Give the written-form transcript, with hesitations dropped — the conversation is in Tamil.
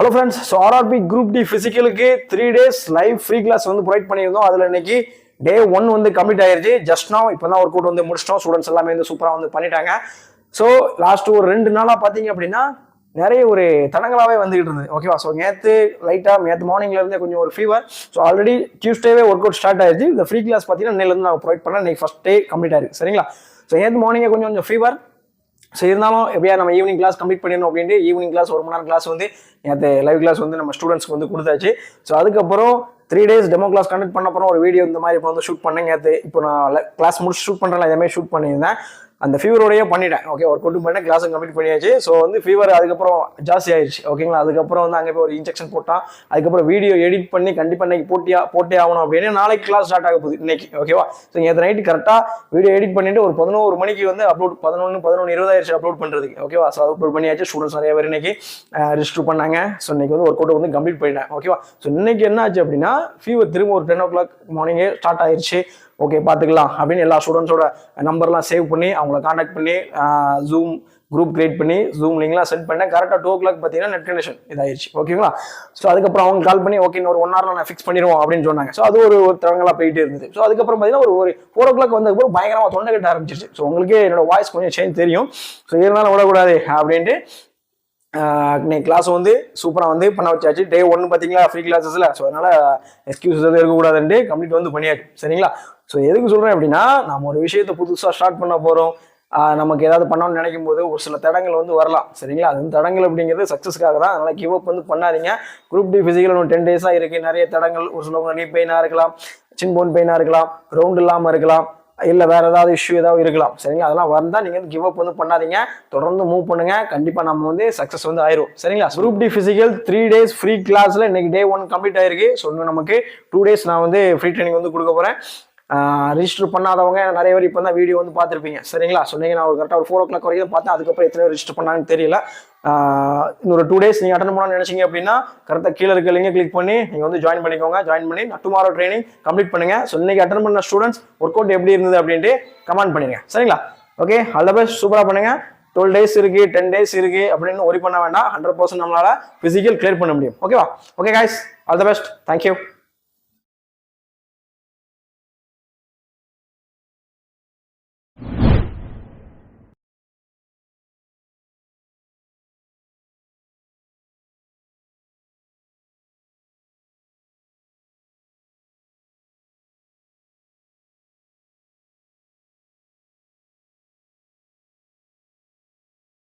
Hello friends, so RRB group D ஃபிசிக்கலுக்கு 3 days லைவ் ஃப்ரீ கிளாஸ் வந்து ப்ரொவைட் பண்ணியிருந்தோம். அதில் இன்னைக்கு டே 1 வந்து கம்ப்ளீட் ஆயிருச்சு. ஜஸ்ட் நவ் இப்போ தான் ஒர்க் அவுட் வந்து முடிச்சிட்டோம். ஸ்டூடெண்ட்ஸ் எல்லாமே வந்து சூப்பராக வந்து பண்ணிட்டாங்க. ஸோ லாஸ்ட் ஒரு 2 நாளாக பார்த்தீங்க அப்படின்னா நிறைய ஒரு தடங்களாகவே வந்துகிட்டு இருந்தது. ஓகேவா? ஸோ நேற்று மார்னிங்ல இருந்தே கொஞ்சம் ஒரு ஃபீவர். ஸோ ஆல்ரெடி டியூஸ்டேவே ஒர்க் அவுட் ஸ்டார்ட் ஆயிடுச்சு. இந்த ஃப்ரீ கிளாஸ் பார்த்தீங்கன்னா இன்னிலேருந்து நான் ப்ரொவைட் பண்ணேன். இன்னைக்கு ஃபர்ஸ்ட் டே கம்ப்ளீட் ஆயிருக்கு. சரிங்களா? ஸோ நேற்று மார்னிங்கே கொஞ்சம் ஃபீவர். ஸோ இருந்தாலும் எப்படியா நம்ம ஈவினிங் கிளாஸ் கம்ப்ளீட் பண்ணிடணும் அப்படின்ட்டு ஈவினிங் கிளாஸ் 1 மணி நேரம் கிளாஸ் வந்து நேற்று லைவ் கிளாஸ் வந்து நம்ம ஸ்டூடெண்ட்ஸ்க்கு வந்து கொடுத்தாச்சு. ஸோ அதுக்கப்புறம் 3 days டெமோ கிளாஸ் கண்டக்ட் பண்ண அப்புறம் ஒரு வீடியோ இந்த மாதிரி இப்போ வந்து ஷூட் பண்ணேன். நேற்று இப்போ நான் கிளாஸ் முடிச்சு ஷூட் பண்ணுறேன், எல்லாமே ஷூட் பண்ணியிருந்தேன். அந்த ஃபீவரோடையே பண்ணிட்டேன். ஓகே, ஒர்க் அவுட்டும் பண்ணேன், கிளாஸும் கம்ப்ளீட் பண்ணியாச்சு. ஸோ வந்து ஃபீவர் அதுக்கப்புறம் ஜாஸ்தி ஆயிடுச்சு. ஓகேங்களா? அதுக்கப்புறம் வந்து அங்கே போய் ஒரு இன்ஜெக்ஷன் போட்டான். அதுக்கப்புறம் வீடியோ எடிட் பண்ணி கண்டிப்பாக இன்னைக்கு போட்டே ஆகணும் அப்படின்னு நாளைக்கு கிளாஸ் ஸ்டார்ட் ஆக போகுது இன்னைக்கு. ஓகேவா? ஸோ நேற்று நைட்டு கரெக்டாக வீடியோ எடிட் பண்ணிட்டு ஒரு 11 மணிக்கு வந்து அப்லோட் 11:20 ஆயிடுச்சு அப்லோட் பண்ணுறதுக்கு. ஓகேவா? ஸோ அப்லோட் பண்ணியாச்சு. ஸ்டூடெண்ட்ஸ் நிறைய பேர் இன்னைக்கு ரிஜிஸ்டர் பண்ணாங்க. ஸோ இன்னைக்கு வந்து ஒர்க் அவுட் வந்து கம்ப்ளீட் பண்ணிட்டேன். ஓகேவா? ஸோ இன்னைக்கு என்ன ஆச்சு அப்படின்னா ஃபீவர் திரும்ப ஒரு 10 o'clock மார்னிங்கே ஸ்டார்ட் ஆயிடுச்சு. ஓகே, பார்த்துக்கலாம் அப்படின்னு எல்லா ஸ்டூடெண்ட்ஸோட நம்பர்லாம் சேவ் பண்ணி அவங்கள கான்டாக்ட் பண்ணி ஜூம் குரூப் கிரியேட் பண்ணி ஜூம் லிங்க்லாம் சென்ட் பண்ணேன். கரெக்டாக 2 o'clock பார்த்தீங்கன்னா நெட் கனெக்ஷன் இதாயிருச்சு. ஓகேங்களா? ஸோ அதுக்கப்புறம் அவங்க கால் பண்ணி ஓகே இன்னொரு 1 hour நான் ஃபிக்ஸ் பண்ணிடுவோம் அப்படின்னு சொன்னாங்க. ஸோ அது ஒரு தரங்களாக போயிட்டே இருந்தது. ஸோ அதுக்கப்புறம் பார்த்தீங்கன்னா ஒரு 4 o'clock வந்ததுக்கப்புறம் பயங்கரமாக தொண்டை கட்ட ஆரம்பிச்சிருச்சு. ஸோ உங்களுக்கே என்னோட வாய்ஸ் கொஞ்சம் சேஞ்ச் தெரியும். ஸோ இருந்தாலும் விடக்கூடாது அப்படின்ட்டு இன்னைக்கு கிளாஸ் வந்து சூப்பராக வந்து பண்ண வச்சாச்சு. டே 1 பார்த்தீங்களா ஃப்ரீ கிளாஸஸ்ல. ஸோ அதனால எக்ஸ்கியூசஸ் எதுவும் இருக்கக்கூடாதுன்ட்டு கம்ப்ளீட் வந்து பண்ணியாச்சு. சரிங்களா? ஸோ எதுக்கு சொல்கிறேன் அப்படின்னா நம்ம ஒரு விஷயத்தை புதுசாக ஸ்டார்ட் பண்ண போகிறோம். நமக்கு ஏதாவது பண்ணணும்னு நினைக்கும் போது ஒரு சில தடங்கள் வந்து வரலாம். சரிங்களா? அது வந்து தடங்கள் அப்படிங்கிறது சக்ஸஸ்க்காக தான். அதனால் கிவ் அப் வந்து பண்ணாதீங்க. குரூப் டி ஃபிசிக்கல் 10 days இருக்குது. நிறைய தடங்கள், ஒரு சிலவங்க நீ பெயினாக இருக்கலாம், சின் போன் பெயினாக இருக்கலாம், ரவுண்ட் இல்லாமல் இருக்கலாம், இல்லை வேற ஏதாவது இஷ்யூ ஏதாவது இருக்கலாம். சரிங்களா? அதெல்லாம் வந்தால் நீங்கள் வந்து கிவ் அப் வந்து பண்ணாதீங்க. தொடர்ந்து மூவ் பண்ணுங்க. கண்டிப்பாக நம்ம வந்து சக்ஸஸ் வந்து ஆயிரும். சரிங்களா? Group D physical 3 days free கிளாஸில் இன்னைக்கு டே 1 கம்ப்ளீட் ஆயிருக்கு. ஸோ நமக்கு 2 days நான் வந்து ஃப்ரீ ட்ரைனிங் வந்து கொடுக்க போகிறேன். ரிஜிஸ்டர் பண்ணாதவங்க நிறைய பேர் இப்போ தான் வீடியோ வந்து பார்த்துருப்பீங்க. சரிங்களா? சொன்னீங்க நான் ஒரு கரெக்டாக ஒரு 4 o'clock வரைக்கும் பார்த்தேன். அதுக்கப்புறம் எத்தனை பேர் ரிஜிஸ்டர் பண்ணாங்கன்னு தெரியல. இன்னொரு 2 days நீங்கள் அட்டன் பண்ணணும்னு நினைச்சீங்க அப்படின்னா கரெக்டாக கீழே இருக்க லிங்கை கிளிக் பண்ணி நீங்கள் வந்து ஜாயின் பண்ணிக்கோங்க. ஜாயின் பண்ணி டுமாரோ ட்ரைனிங் கம்ப்ளீட் பண்ணுங்க. ஸோ இன்னைக்கு அட்டன் பண்ண ஸ்டூடெண்ட்ஸ் ஒர்க் அவுட் எப்படி இருந்தது அப்படின்ட்டு கமெண்ட் பண்ணுங்க. சரிங்களா? Okay, all the best. சூப்பராக பண்ணுங்க. 12 days இருக்கு, 10 days இருக்கு அப்படின்னு ஒரி பண்ண வேண்டாம். 100% நம்மளால பிசிக்கல் கிளியர் பண்ண முடியும். ஓகேவா? Okay guys, all the best. Thank you.